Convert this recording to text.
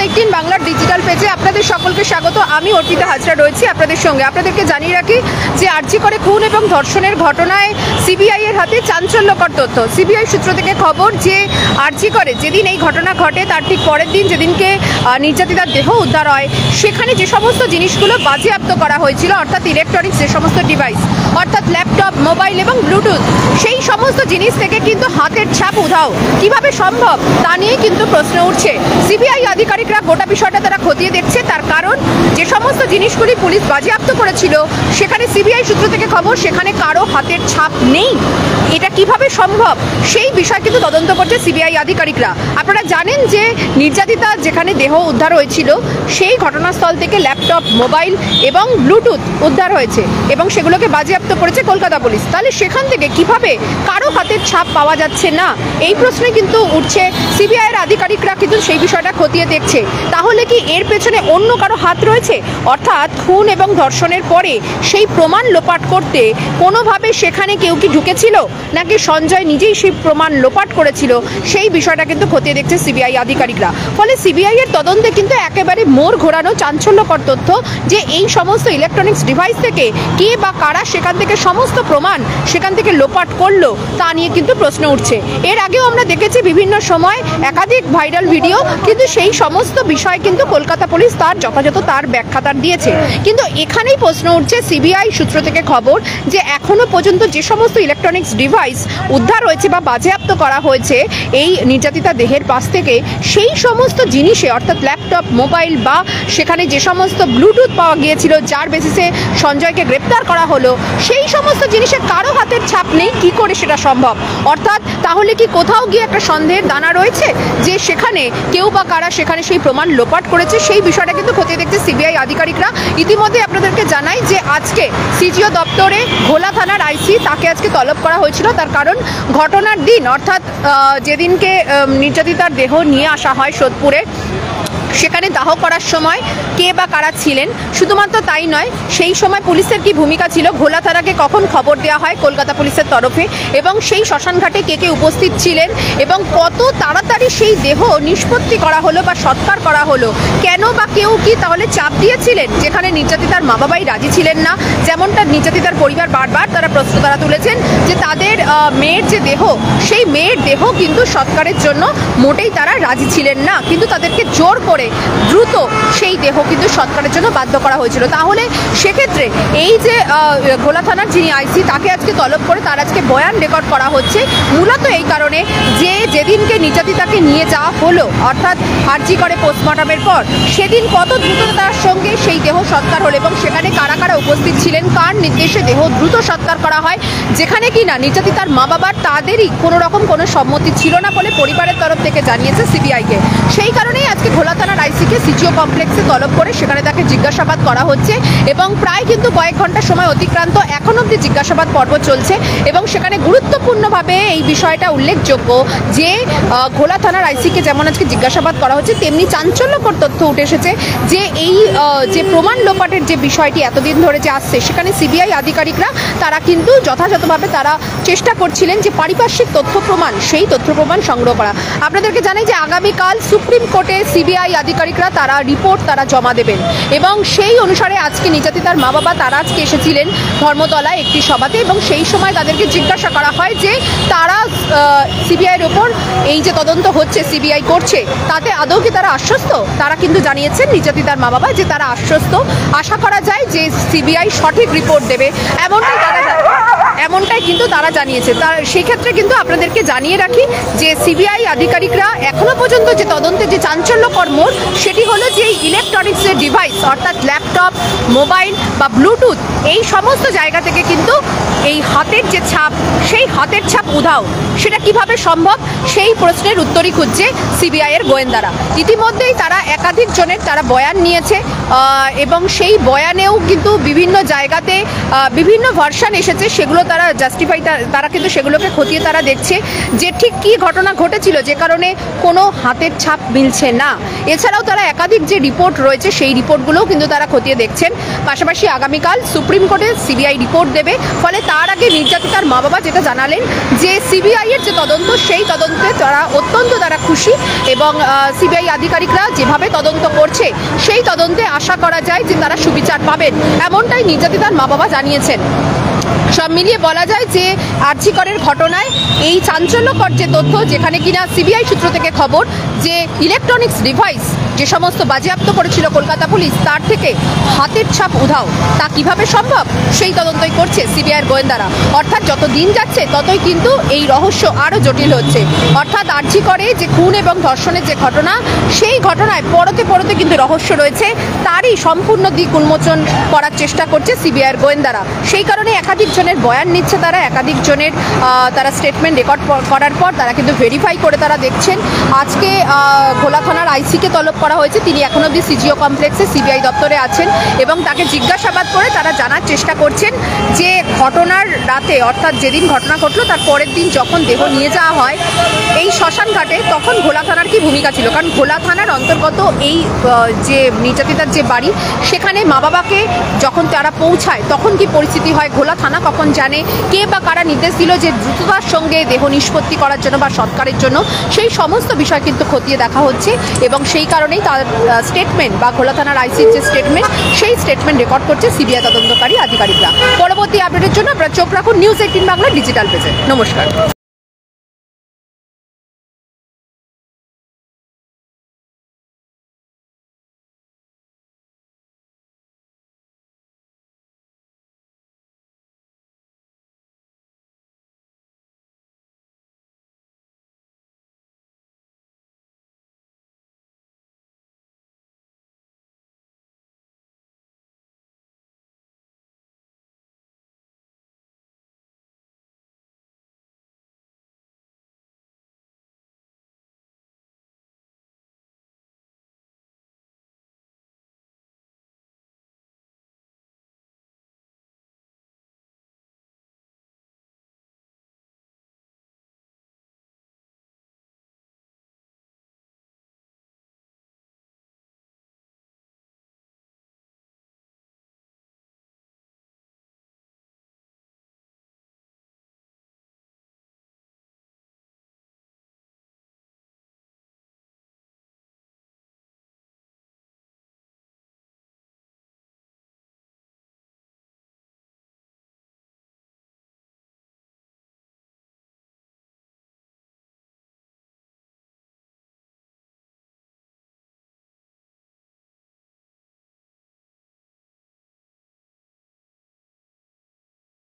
18 বাংলার ডিজিটাল পেজে আপনাদের সকলকে স্বাগত। আমি অর্পিতা হাজরা রয়েছি আপনাদের সঙ্গে। আপনাদেরকে জানিয়ে রাখি যে আরজি করে খুন এবং ধর্ষণের ঘটনায় সিবিআই এর হাতে চাঞ্চল্যকর তথ্য। সিবিআই সূত্র থেকে খবর যে আরজি করে যেদিন এই ঘটনা ঘটে তার ঠিক পরের দিন যেদিনকে নির্যাতিতার দেহ উদ্ধার হয়, সেখানে যে সমস্ত জিনিসগুলো বাজেয়াপ্ত করা হয়েছিল, অর্থাৎ ইলেকট্রনিক্স যে সমস্ত ডিভাইস, অর্থাৎ ল্যাপটপ, মোবাইল এবং ব্লুটুথ, সেই সমস্ত জিনিস থেকে কিন্তু হাতের ছাপ উধাও। কিভাবে সম্ভব তা নিয়ে কিন্তু প্রশ্ন উঠছে। সিবিআই আধিকারিকরা গোটা বিষয়টা তারা খতিয়ে দেখছে। তার কারণ, যে সমস্ত জিনিসগুলি পুলিশ বাজেয়াপ্ত করেছিল সেখানে সিবিআই সূত্র থেকে খবর সেখানে কারো হাতের ছাপ নেই। এটা কিভাবে সম্ভব সেই বিষয় কিন্তু তদন্ত করছে সিবিআই আধিকারিকরা। আপনারা জানেন যে নির্যাতিতা যেখানে দেহ উদ্ধার হয়েছিল সেই ঘটনাস্থল থেকে ল্যাপটপ, মোবাইল এবং ব্লুটুথ উদ্ধার হয়েছে এবং সেগুলোকে বাজেয়াপ্ত করেছে কলকাতা পুলিশ। তাহলে সেখান থেকে কিভাবে কারো হাতের ছাপ পাওয়া যাচ্ছে না, এই প্রশ্নে কিন্তু উঠছে। সিবিআইয়ের আধিকারিকরা কিন্তু সেই বিষয়টা খতিয়ে দেখছে। তাহলে কি এর পেছনে অন্য কারো হাত রয়েছে? অর্থাৎ খুন এবং ধর্ষণের পরে সেই প্রমাণ লোপাট করতে কোনোভাবে সেখানে কেউ কি ঢুকেছিল, নাকি সঞ্জয় নিজেই সেই প্রমাণ লোপাট করেছিল, সেই বিষয়টা কিন্তু খতিয়ে দেখছে সিবিআই আধিকারিকরা। ফলে সিবিআই এর তদন্তে কিন্তু একেবারে মোড় ঘোরানো চাঞ্চল্যকর তথ্য যে এই সমস্ত ইলেকট্রনিক্স ডিভাইস থেকে কে বা কারা সেখান থেকে সমস্ত প্রমাণ সেখান থেকে লোপাট করলো তা নিয়ে কিন্তু প্রশ্ন উঠছে। এর আগেও আমরা দেখেছি বিভিন্ন সময় একাধিক ভাইরাল ভিডিও, কিন্তু সেই সমস্ত বিষয় কিন্তু কলকাতা পুলিশ তার যথাযথ তার ব্যাখ্যা তার দিয়েছে। কিন্তু এখানেই প্রশ্ন উঠছে সিবিআই সূত্র থেকে খবর যে এখনো পর্যন্ত যে সমস্ত ইলেকট্রনিক্স ডিভাইস উদ্ধার হয়েছে বা বাজেয়াপ্ত করা হয়েছে এই নির্যাতিতা দেহের পাশ থেকে, সেই সমস্ত জিনিসে অর্থাৎ ল্যাপটপ, মোবাইল বা সেখানে যে সমস্ত ব্লুটুথ পাওয়া গিয়েছিল যার বেসিসে সঞ্জয়কে গ্রেপ্তার করা হলো, সেই সমস্ত জিনিসে কারো হাতের ছাপ নেই। কি করে সেটা সম্ভব? অর্থাৎ তাহলে কি কোথাও গিয়ে একটা সন্দেহের দানা রয়েছে যে সেখানে কেউ বা কারা সেখানে সেই প্রমাণ লোপাট করেছে? সেই বিষয়টা কিন্তু খতিয়ে দেখছে সিবিআই আধিকারিকরা। ইতিমধ্যে আপনাদেরকে জানাই যে আজকে সিজিও দপ্তরে ঘোলা থানার আইসি তাকে আজকে তলব করা হয়েছিল। তার কারণ, ঘটনার দিন অর্থাৎ যেদিনকে নির্যাতিতার দেহ নিয়ে আসা হয় সোদপুরে, সেখানে দাহ করার সময় কে বা কারা ছিলেন, শুধুমাত্র তাই নয় সেই সময় পুলিশের কি ভূমিকা ছিল, ঘোলা থানাকে কখন খবর দেওয়া হয় কলকাতা পুলিশের তরফে, এবং সেই শ্মশানঘাটে কে কে উপস্থিত ছিলেন এবং কত তাড়াতাড়ি সেই দেহ নিষ্পত্তি করা হলো বা সৎকার করা হলো, কেন বা কেউ কি তাহলে চাপ দিয়েছিলেন যেখানে নির্যাতিতার মা বাবাই রাজি ছিলেন না। যেমনটা নির্যাতিতার পরিবার বারবার তারা প্রশ্ন তারা তুলেছেন যে তাদের মেয়ের যে দেহ, সেই মেয়ের দেহ কিন্তু সৎকারের জন্য মোটেই তারা রাজি ছিলেন না, কিন্তু তাদেরকে জোর করে দ্রুত সেই দেহ কিন্তু সৎকারের জন্য বাধ্য করা হয়েছিল। তাহলে সেক্ষেত্রে এই যে ঘোলা থানার যিনি আইসি তাকে আজকে তলব করে তার আজকে বয়ান রেকর্ড করা হচ্ছে, মূলত এই কারণে যে যেদিনকে নির্যাতিতাকে নিয়ে যাওয়া হলো অর্থাৎ আরজি করে পোস্টমর্টমের পর, সেদিন কত দ্রুততার সঙ্গে সেই দেহ সৎকার হলো এবং সেখানে কারা কারা উপস্থিত ছিলেন, কার নির্দেশে দেহ দ্রুত সৎকার করা হয়, যেখানে কিনা নির্যাতিতার মা বাবার তাদেরই কোনো রকম কোনো সম্মতি ছিল না বলে পরিবারের তরফ থেকে জানিয়েছে সিবিআইকে। সেই কারণেই আজকে ঘোলা থানার আইসিকে সিজিও কমপ্লেক্সে তলব করে সেখানে তাকে জিজ্ঞাসাবাদ করা হচ্ছে এবং প্রায় কিন্তু কয়েক ঘন্টা সময় অতিক্রান্ত, এখন অবধি জিজ্ঞাসাবাদ পর্ব চলছে এবং সেখানে গুরুত্বপূর্ণভাবে এই বিষয়টা উল্লেখযোগ্য যে ঘোলা থানার আইসিকে যেমন আজকে জিজ্ঞাসাবাদ করা হচ্ছে, তেমনি চাঞ্চল্যকর তথ্য উঠে এসেছে যে এই যে প্রমাণ লোপাটের যে বিষয়টি এতদিন ধরে যে আসছে, সেখানে সিবিআই আধিকারিকরা তারা কিন্তু যথাযথভাবে তারা চেষ্টা করছিলেন যে পারিপার্শ্বিক তথ্য প্রমাণ, সেই তথ্য প্রমাণ সংগ্রহ করা। আপনাদেরকে জানাই যে আগামীকাল সুপ্রিম কোর্টে সিবিআই আধিকারিকরা তারা রিপোর্ট তারা জমা দেবেন এবং সেই অনুসারে আজকে নির্যাতিতার মা বাবা তারা আজকে এসেছিলেন ধর্মতলায় একটি সভাতে এবং সেই সময় তাদেরকে জিজ্ঞাসা করা হয় যে তারা সিবিআইয়ের ওপর এই যে তদন্ত হচ্ছে সিবিআই করছে তাতে আদৌ কি তারা আশ্বস্ত? তারা কিন্তু জানিয়েছেন নির্যাতিতার মা বাবা যে তারা আশ্বস্ত, আশা করা যায় যে সিবিআই সঠিক রিপোর্ট দেবে, এমনটাই কিন্তু তারা জানিয়েছে। তার সেক্ষেত্রে কিন্তু আপনাদেরকে জানিয়ে রাখি যে সিবিআই আধিকারিকরা এখনো পর্যন্ত যে তদন্তে যে চাঞ্চল্যকর মোড়, সেটি হলো যে ইলেকট্রনিক্সের ডিভাইস অর্থাৎ ল্যাপটপ, মোবাইল বা ব্লুটুথ, এই সমস্ত জায়গা থেকে কিন্তু এই হাতের যে ছাপ, সেই হাতের ছাপ উধাও। সেটা কিভাবে সম্ভব সেই প্রশ্নের উত্তরই খুঁজছে সিবিআই এর গোয়েন্দারা। ইতিমধ্যেই তারা একাধিক জনের তারা বয়ান নিয়েছে এবং সেই বয়ানেও কিন্তু বিভিন্ন জায়গাতে বিভিন্ন ভার্সন এসেছে, সেগুলো তারা জাস্টিফাই, তারা কিন্তু সেগুলোকে খতিয়ে তারা দেখছে যে ঠিক কী ঘটনা ঘটেছিল যে কারণে কোনো হাতের ছাপ মিলছে না। এছাড়াও তারা একাধিক যে রিপোর্ট রয়েছে সেই রিপোর্টগুলোও কিন্তু তারা খতিয়ে দেখছেন। পাশাপাশি আগামীকাল সুপ্রিম কোর্টে সিবিআই রিপোর্ট দেবে। ফলে তার আগে নির্যাতিতার মা বাবা যেটা জানালেন যে সিবিআইয়ের যে তদন্ত সেই তদন্তে তারা অত্যন্ত খুশি এবং সিবিআই আধিকারিকরা যেভাবে তদন্ত করছে সেই তদন্তে আশা করা যায় যে তারা সুবিচার পাবেন, এমনটাই নির্যাতিতার মা বাবা জানিয়েছেন। সব মিলিয়ে বলা যায় যে আরজি করের ঘটনায় এই চাঞ্চল্যকর যে তথ্য, যেখানে কিনা সিবিআই সূত্র থেকে খবর যে ইলেকট্রনিক্স ডিভাইস যে সমস্ত বাজেয়াপ্ত করেছিল কলকাতা পুলিশ তার থেকে হাতের ছাপ উধাও, তা কিভাবে সম্ভব সেই তদন্তই করছে সিবিআইয়ের গোয়েন্দারা। অর্থাৎ যত দিন যাচ্ছে ততই কিন্তু এই রহস্য আরও জটিল হচ্ছে। অর্থাৎ আরজি করে যে খুন এবং ধর্ষণের যে ঘটনা, সেই ঘটনায় পরতে পরতে কিন্তু রহস্য রয়েছে, তারই সম্পূর্ণ দিক উন্মোচন করার চেষ্টা করছে সিবিআইয়ের গোয়েন্দারা। সেই কারণে একাধিক জনের বয়ান নিচ্ছে তারা, একাধিক জনের তারা স্টেটমেন্ট রেকর্ড করার পর তারা কিন্তু ভেরিফাই করে তারা দেখছেন। আজকে ভোলা থানার আইসিকে তলব করা হয়েছে, তিনি এখন অবধি সিজিও কমপ্লেক্সে সিবিআই দপ্তরে আছেন এবং তাকে জিজ্ঞাসাবাদ করে তারা জানার চেষ্টা করছেন যে ঘটনার রাতে, অর্থাৎ যেদিন ঘটনা ঘটলো তার পরের দিন যখন দেহ নিয়ে যাওয়া হয় এই শ্মশান ঘাটে, তখন ভোলা থানার কি ভূমিকা ছিল। কারণ ভোলা থানার অন্তর্গত এই যে নির্যাতিতার যে বাড়ি, সেখানে মা বাবাকে যখন তারা পৌঁছায় তখন কি পরিস্থিতি হয়, ভোলা থানা কখন জানে, কে বা কারা নির্দেশ দিল যে দ্রুততার সঙ্গে দেহ নিষ্পত্তি করার জন্য বা সৎকারের জন্য, সেই সমস্ত বিষয় কিন্তু খতিয়ে দেখা হচ্ছে। এবং সেই কারণেই তার স্টেটমেন্ট বা ভোলা থানার আইসির যে স্টেটমেন্ট, সেই স্টেটমেন্ট রেকর্ড করছে সিবিআই তদন্তকারী আধিকারিকরা। পরবর্তী আপডেটের জন্য আপনারা চোখ রাখুন নিউজ 18 বাংলা ডিজিটাল পেজে। নমস্কার।